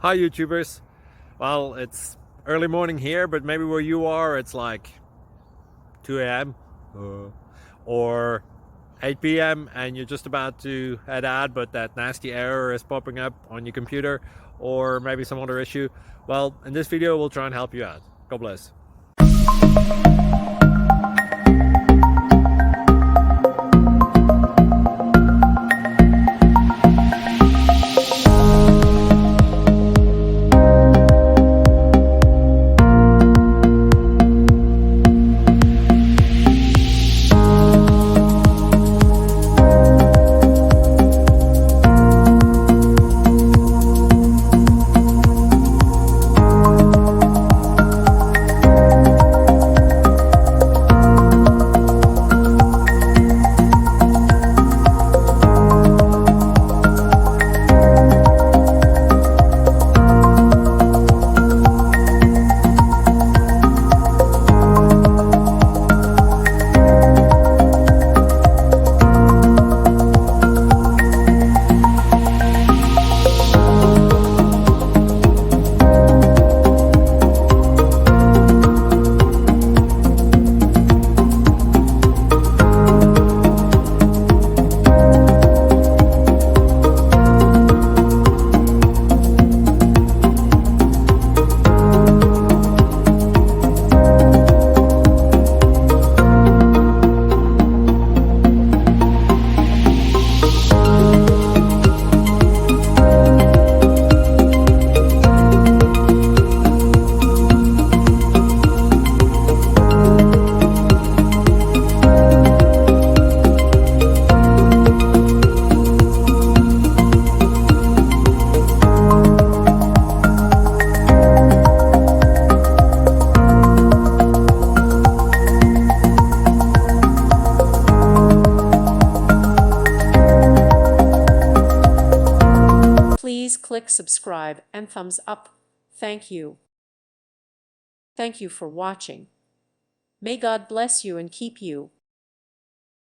Hi YouTubers. Well, it's early morning here, but maybe where you are it's like 2 a.m. or 8 p.m. and you're just about to head out, but that nasty error is popping up on your computer, or maybe some other issue. Well, in this video we'll try and help you out. God bless. Please click subscribe and thumbs up. Thank you. Thank you for watching. May God bless you and keep you.